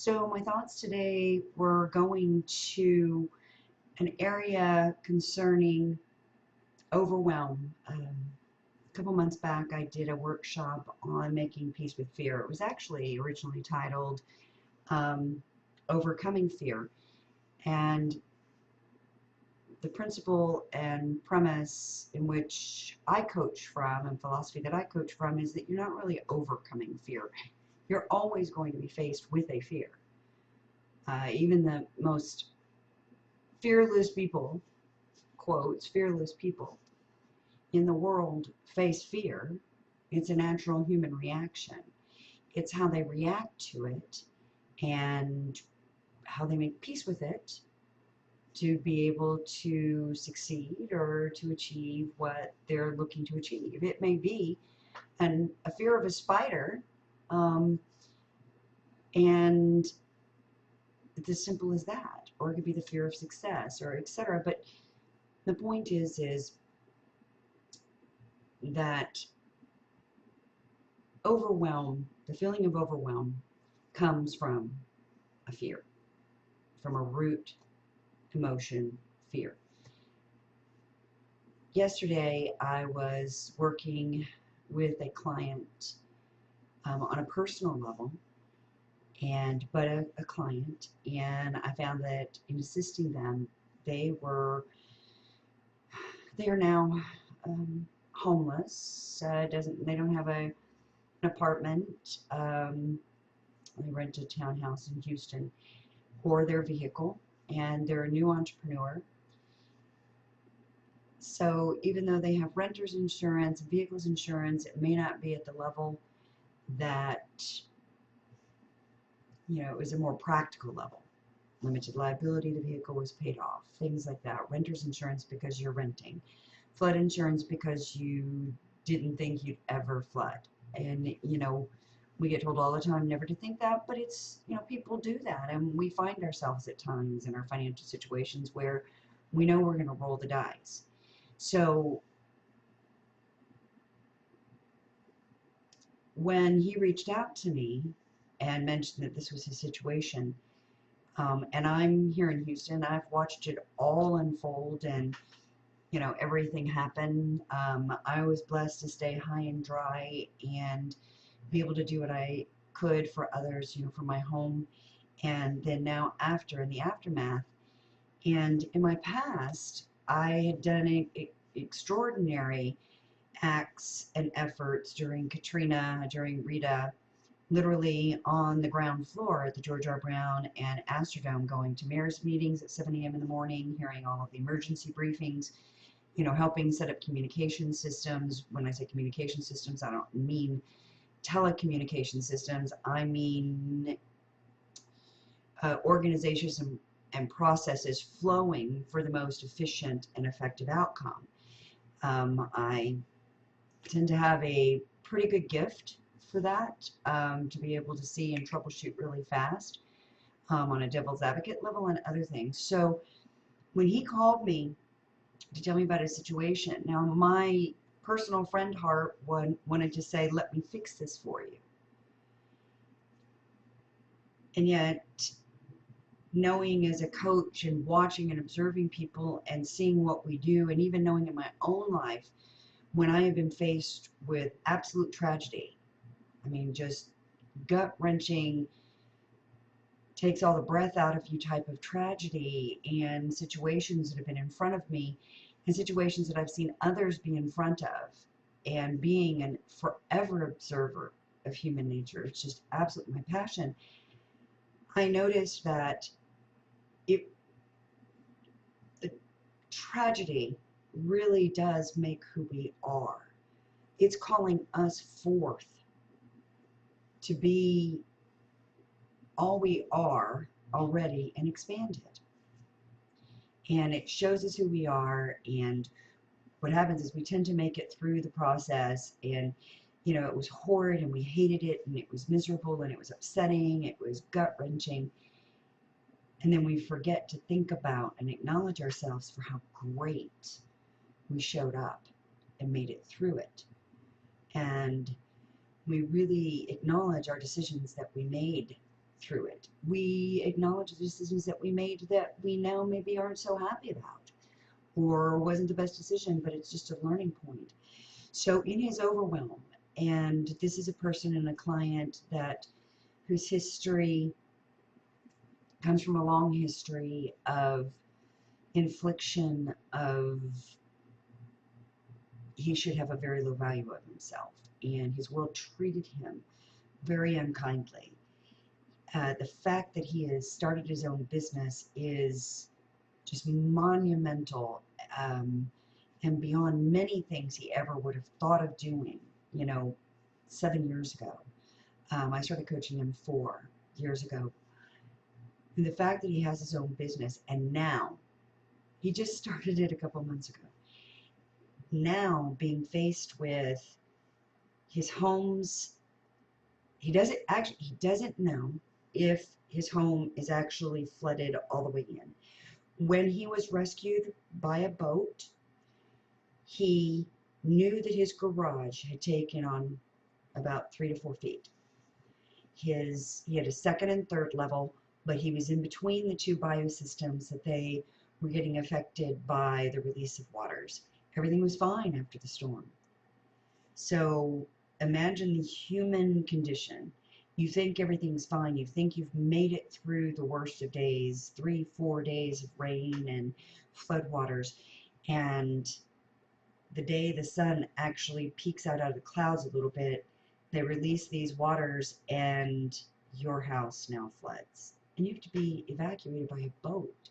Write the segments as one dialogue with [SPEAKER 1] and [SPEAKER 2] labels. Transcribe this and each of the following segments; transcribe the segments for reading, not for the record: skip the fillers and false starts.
[SPEAKER 1] So my thoughts today were going to an area concerning overwhelm. A couple months back, I did a workshop on making peace with fear. It was actually originally titled um, Overcoming Fear. And the principle and premise in which I coach from and philosophy that I coach from is that you're not really overcoming fear. You're always going to be faced with a fear. Even the most fearless people, quotes, fearless people in the world face fear. It's a natural human reaction. It's how they react to it and how they make peace with it to be able to succeed or to achieve what they're looking to achieve. It may be a fear of a spider, um, and it's as simple as that, or it could be the fear of success, or etc. But the point is that overwhelm, the feeling of overwhelm, comes from a fear, from a root emotion, fear. Yesterday, I was working with a client on a personal level, but a client, and I found that in assisting them, they are now homeless. They don't have an apartment. They rent a townhouse in Houston or their vehicle, and they're a new entrepreneur. So even though they have renter's insurance, vehicles insurance, it may not be at the level that, it was a more practical level. Limited liability, the vehicle was paid off, things like that. Renter's insurance because you're renting. Flood insurance because you didn't think you'd ever flood. And, we get told all the time never to think that, but it's, people do that. And we find ourselves at times in our financial situations where we know we're going to roll the dice. So when he reached out to me and mentioned that this was his situation, and I'm here in Houston, I've watched it all unfold and, everything happen. I was blessed to stay high and dry and be able to do what I could for others, for my home. And then now in the aftermath, and in my past, I had done extraordinary acts and efforts during Katrina, during Rita, literally on the ground floor at the George R. Brown and Astrodome, going to mayor's meetings at 7 a.m. in the morning, hearing all of the emergency briefings, helping set up communication systems. When I say communication systems, I don't mean telecommunication systems. I mean organizations and processes flowing for the most efficient and effective outcome. I tend to have a pretty good gift for that, to be able to see and troubleshoot really fast on a devil's advocate level and other things. So when he called me to tell me about his situation, now my personal friend heart wanted to say, let me fix this for you. And yet, knowing as a coach and watching and observing people and seeing what we do, and even knowing in my own life, when I have been faced with absolute tragedy, just gut-wrenching, takes all the breath out of you type of tragedy, and situations that have been in front of me, and situations that I've seen others be in front of, and being a forever observer of human nature, it's just absolutely my passion. I noticed that the tragedy really does make who we are. It's calling us forth to be all we are already and expanded. And it shows us who we are, and what happens is we tend to make it through the process, and it was horrid and we hated it and it was miserable and it was upsetting, it was gut-wrenching, and then we forget to think about and acknowledge ourselves for how great we showed up and made it through it. And we really acknowledge our decisions that we made through it. We acknowledge the decisions that we made that we now maybe aren't so happy about, or wasn't the best decision, but it's just a learning point. So in his overwhelm, and this is a person and a client that whose history comes from a long history of infliction of he should have a very low value of himself, and his world treated him very unkindly. The fact that he has started his own business is just monumental, and beyond many things he ever would have thought of doing, 7 years ago. I started coaching him 4 years ago. And the fact that he has his own business, and now, he just started it a couple months ago, now being faced with his home's, he doesn't know if his home is actually flooded all the way in. When he was rescued by a boat, he knew that his garage had taken on about 3 to 4 feet. He had a second and third level, but he was in between the two biosystems that they were getting affected by the release of waters. Everything was fine after the storm. So imagine the human condition. You think everything's fine. You think you've made it through the worst of days, 3-4 days of rain and floodwaters, and the day the sun actually peeks out of the clouds a little bit, they release these waters and your house now floods. And you have to be evacuated by a boat.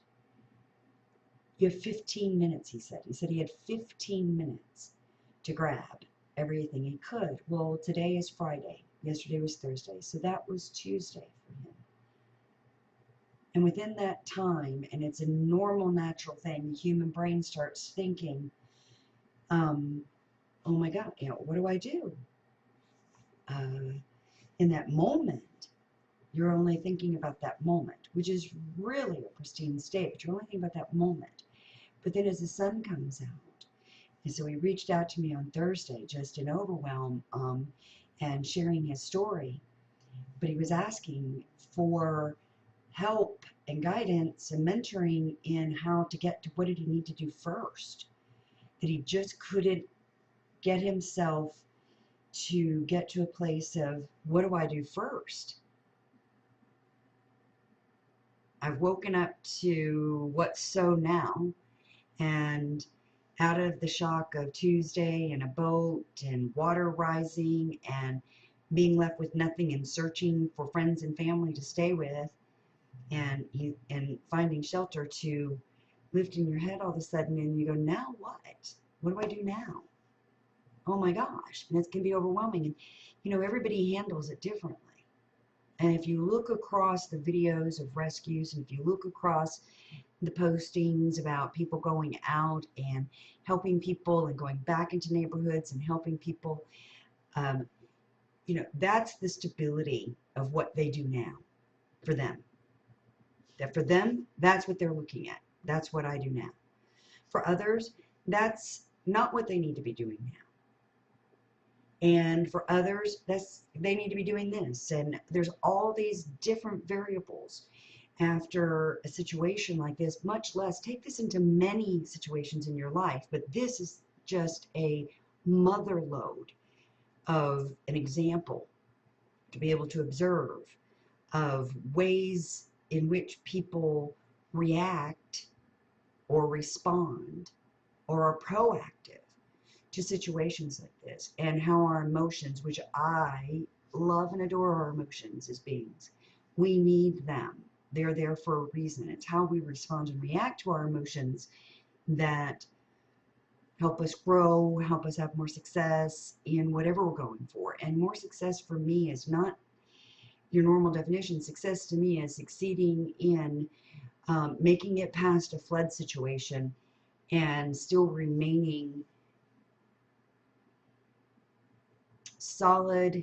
[SPEAKER 1] You have 15 minutes, he said. He said he had 15 minutes to grab everything he could. Well, today is Friday. Yesterday was Thursday. So that was Tuesday for him. And within that time, and it's a normal, natural thing, the human brain starts thinking, oh my God, what do I do? In that moment, you're only thinking about that moment, which is really a pristine state, but you're only thinking about that moment. But then as the sun comes out, and so he reached out to me on Thursday, just in overwhelm, and sharing his story, but he was asking for help and guidance and mentoring in how to get to what did he need to do first, that he just couldn't get himself to get to a place of, what do I do first? I've woken up to what's so now, and out of the shock of Tuesday and a boat and water rising and being left with nothing and searching for friends and family to stay with, and finding shelter, to lifting your head all of a sudden and you go, now what? What do I do now? Oh my gosh. And it can be overwhelming. And everybody handles it differently. And if you look across the videos of rescues, and if you look across the postings about people going out and helping people and going back into neighborhoods and helping people, that's the stability of what they do now for them. That for them, that's what they're looking at. That's what I do now. For others, that's not what they need to be doing now. And for others, they need to be doing this. And there's all these different variables after a situation like this, much less take this into many situations in your life. But this is just a mother lode of an example to be able to observe of ways in which people react or respond or are proactive to situations like this, and how our emotions, which I love and adore our emotions as beings, we need them. They're there for a reason. It's how we respond and react to our emotions that help us grow, help us have more success in whatever we're going for. And more success for me is not your normal definition. Success to me is succeeding in making it past a flood situation and still remaining solid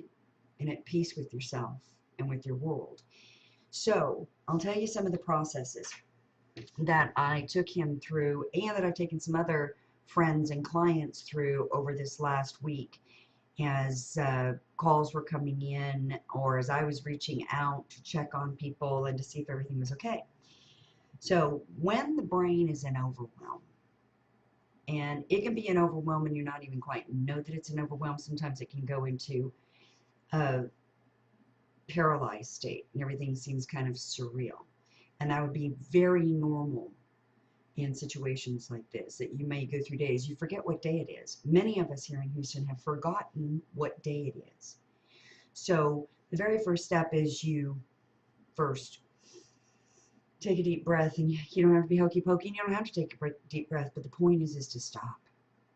[SPEAKER 1] and at peace with yourself and with your world. So I'll tell you some of the processes that I took him through, and that I've taken some other friends and clients through over this last week. as calls were coming in, or as I was reaching out to check on people and to see if everything was okay. So when the brain is in overwhelm, and it can be an overwhelm and you not even quite know that it's an overwhelm, sometimes it can go into a paralyzed state and everything seems kind of surreal. And that would be very normal in situations like this, that you may go through days, you forget what day it is. Many of us here in Houston have forgotten what day it is. So the very first step is you first take a deep breath, and you don't have to be hokey pokey, and you don't have to take a deep breath, but the point is to stop.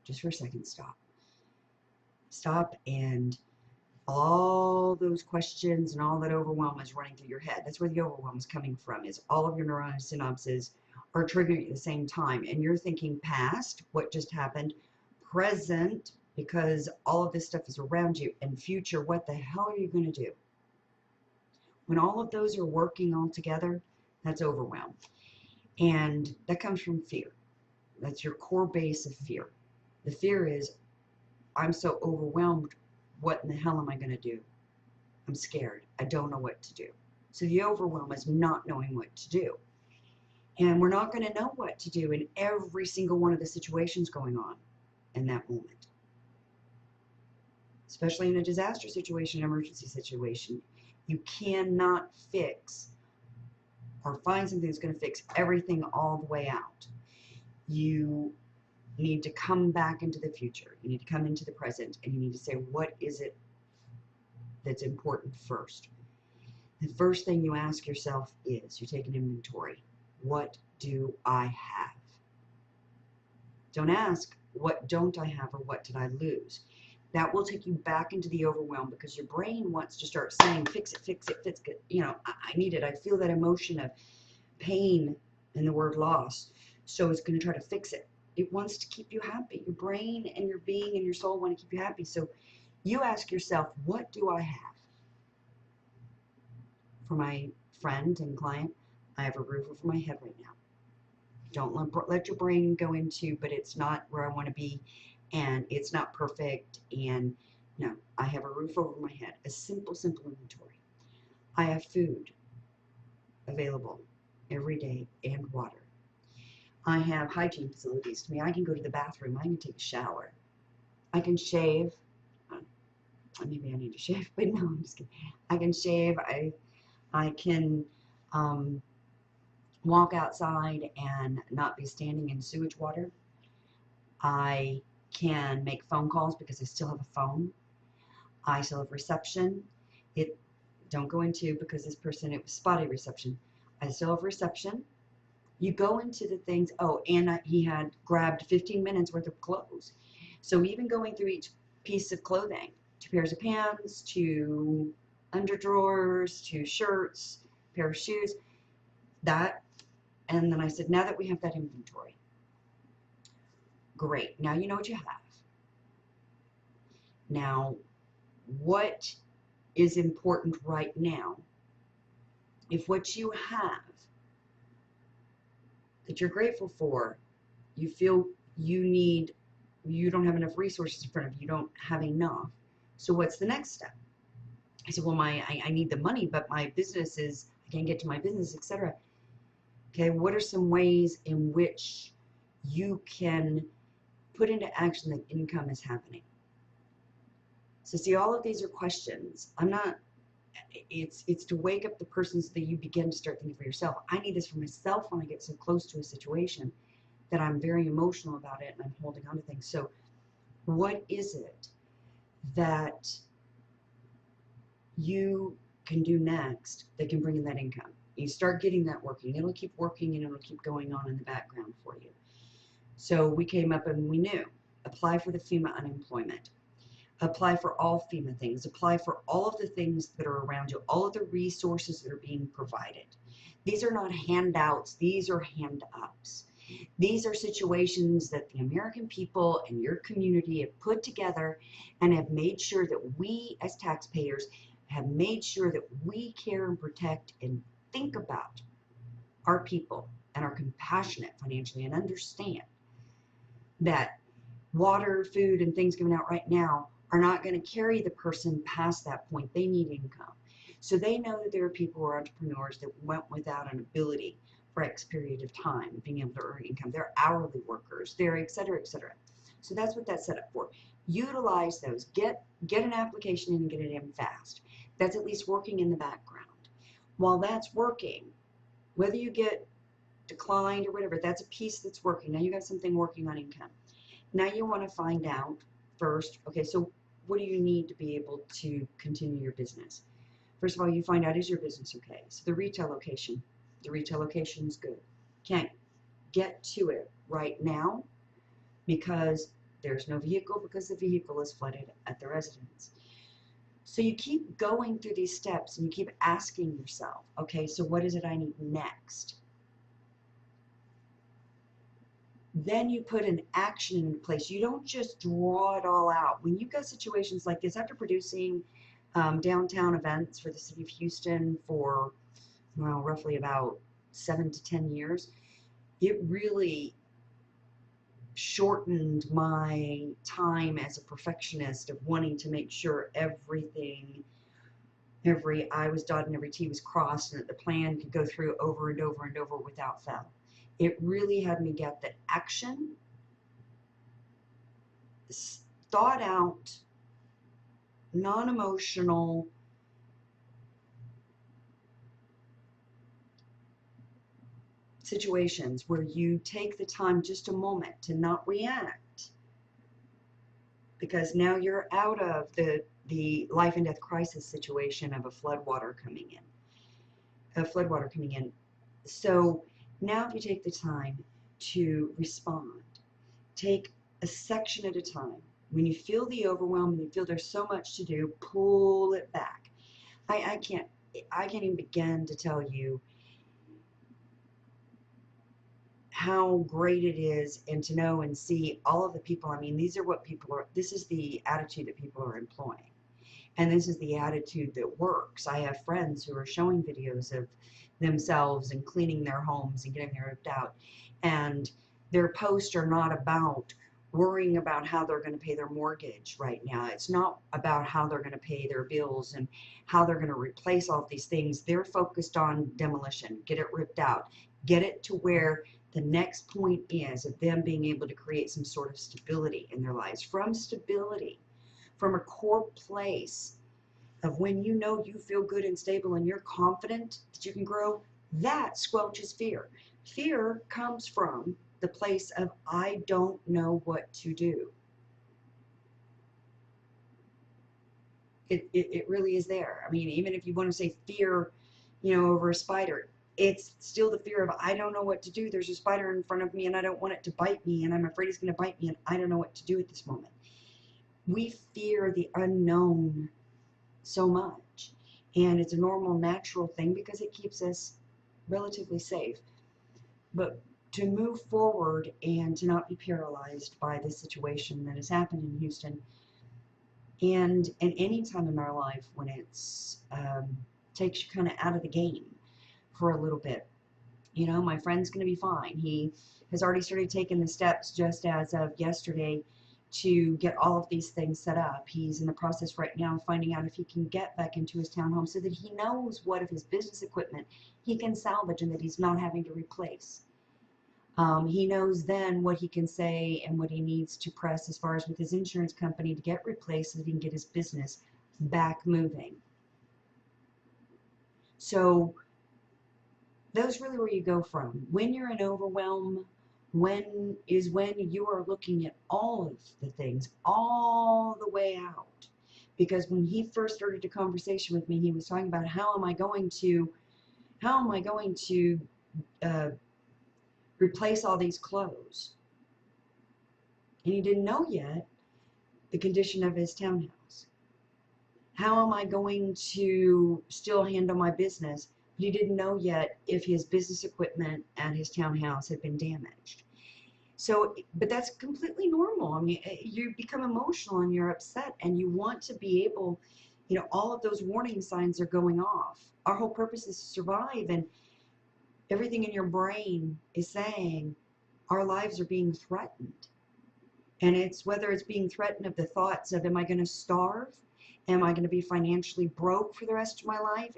[SPEAKER 1] Just for a second, stop. Stop, and all those questions and all that overwhelm is running through your head. That's where the overwhelm is coming from, is all of your neuron synapses are triggering at the same time, and you're thinking past, what just happened, present, because all of this stuff is around you, and future, what the hell are you going to do? When all of those are working all together, that's overwhelm. And that comes from fear. That's your core base of fear. The fear is, I'm so overwhelmed, what in the hell am I going to do? I'm scared. I don't know what to do. So the overwhelm is not knowing what to do. And we're not going to know what to do in every single one of the situations going on in that moment. Especially in a disaster situation, an emergency situation. You cannot fix or find something that's going to fix everything all the way out. You need to come back into the future. You need to come into the present, and you need to say, what is it that's important first? The first thing you ask yourself is, you take an inventory. What do I have? Don't ask, what don't I have, or what did I lose? That will take you back into the overwhelm, because your brain wants to start saying, fix it, fix it, fix it. You know, I need it. I feel that emotion of pain in the word loss. So it's going to try to fix it. It wants to keep you happy. Your brain and your being and your soul want to keep you happy. So you ask yourself, what do I have? For my friend and client, I have a roof over my head right now. Don't let your brain go into, but it's not where I want to be, and it's not perfect, and no, I have a roof over my head. A simple inventory. I have food available every day and water. I have hygiene facilities. To me, I can go to the bathroom. I can take a shower. I can shave. Maybe I need to shave, but no, I'm just kidding. I can shave. I can walk outside and not be standing in sewage water. I can make phone calls because I still have a phone. I still have reception. Don't go into, because this person, it was spotty reception. I still have reception. You go into the things, and he had grabbed 15 minutes worth of clothes. So even going through each piece of clothing, 2 pairs of pants, 2 underdrawers, 2 shirts, pair of shoes, that. And then I said, now that we have that inventory, great, now you know what you have. Now, what is important right now? If what you have that you're grateful for, you feel you don't have enough resources in front of you, you don't have enough. So what's the next step? I said, well, I need the money, but my business is, I can't get to my business, etc. Okay, what are some ways in which you can put into action that income is happening? So see, all of these are questions. It's to wake up the person so that you begin to start thinking for yourself. I need this for myself when I get so close to a situation that I'm very emotional about it and I'm holding on to things. So what is it that you can do next that can bring in that income? You start getting that working. It'll keep working and it'll keep going on in the background for you. So we came up and we knew, apply for the FEMA unemployment. Apply for all FEMA things. Apply for all of the things that are around you, all of the resources that are being provided. These are not handouts. These are hand-ups. These are situations that the American people and your community have put together and have made sure that we as taxpayers have made sure that we care and protect and think about our people and are compassionate financially and understand that water, food, and things given out right now are not going to carry the person past that point. They need income. So they know that there are people who are entrepreneurs that went without an ability for X period of time, being able to earn income. They're hourly workers, they're et cetera, et cetera. So that's what that's set up for. Utilize those. Get an application in and get it in fast. That's at least working in the background. While that's working, whether you get declined or whatever, that's a piece that's working. Now you got something working on income. Now you want to find out first, okay, so what do you need to be able to continue your business? First of all, you find out, is your business okay? So the retail location is good. Can't get to it right now because there's no vehicle, because the vehicle is flooded at the residence. So you keep going through these steps and you keep asking yourself, okay, so what is it I need next? Then you put an action in place. You don't just draw it all out. When you've got situations like this, after producing downtown events for the city of Houston for, well, roughly about 7 to 10 years, it really shortened my time as a perfectionist of wanting to make sure everything, every I was dotted and every T was crossed, and that the plan could go through over and over and over without fail. It really had me get that action, thought out, non-emotional, situations where you take the time, just a moment, to not react, because now you're out of the life and death crisis situation of a floodwater coming in. So now if you take the time to respond, take a section at a time. When you feel the overwhelm and you feel there's so much to do, pull it back. I can't even begin to tell you how great it is, and to know and see all of the people. I mean, these are what people are, this is the attitude that people are employing. And this is the attitude that works. I have friends who are showing videos of themselves and cleaning their homes and getting them ripped out. And their posts are not about worrying about how they're going to pay their mortgage right now. It's not about how they're going to pay their bills and how they're going to replace all of these things. They're focused on demolition, get it ripped out, get it to where the next point is of them being able to create some sort of stability in their lives. From stability, from a core place of when you know you feel good and stable and you're confident that you can grow, that squelches fear. Fear comes from the place of, I don't know what to do. It really is there. I mean, even if you want to say fear, over a spider, it's still the fear of, I don't know what to do. There's a spider in front of me and I don't want it to bite me, and I'm afraid it's going to bite me and I don't know what to do at this moment. We fear the unknown so much, and it's a normal, natural thing because it keeps us relatively safe. But to move forward and to not be paralyzed by this situation that has happened in Houston, and any time in our life when it's takes you kind of out of the game for a little bit. My friend's going to be fine. He has already started taking the steps just as of yesterday to get all of these things set up. He's in the process right now of finding out if he can get back into his townhome so that he knows what of his business equipment he can salvage and that he's not having to replace. He knows then what he can say and what he needs to press as far as with his insurance company to get replaced so that he can get his business back moving. So that's really where you go from. When you're in overwhelm, when you are looking at all of the things all the way out. Because when he first started the conversation with me, he was talking about how am I going to replace all these clothes. And he didn't know yet the condition of his townhouse. How am I going to still handle my business? But he didn't know yet if his business equipment at his townhouse had been damaged. So, but that's completely normal. I mean, you become emotional and you're upset and you want to be able, all of those warning signs are going off. Our whole purpose is to survive, and everything in your brain is saying our lives are being threatened. And it's whether it's being threatened of the thoughts of, am I going to starve? Am I going to be financially broke for the rest of my life?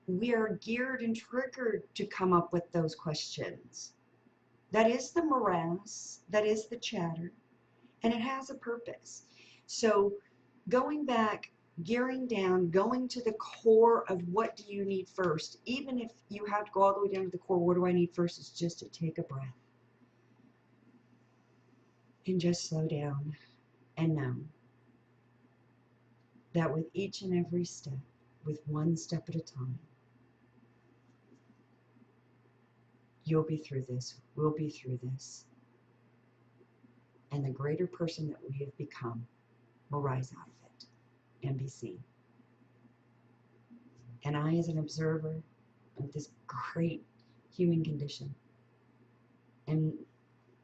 [SPEAKER 1] We are geared and triggered to come up with those questions. That is the morass, that is the chatter, and it has a purpose. So going back, gearing down, going to the core of what do you need first, even if you have to go all the way down to the core, what do I need first, is just to take a breath and just slow down and know that with each and every step, with one step at a time, you'll be through this, we'll be through this, and the greater person that we have become will rise out of it and be seen. And I, as an observer of this great human condition, am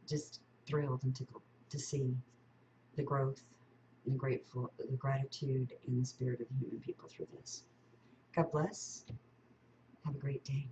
[SPEAKER 1] just thrilled and tickled to see the growth and the gratitude and the spirit of the human people through this. God bless. Have a great day.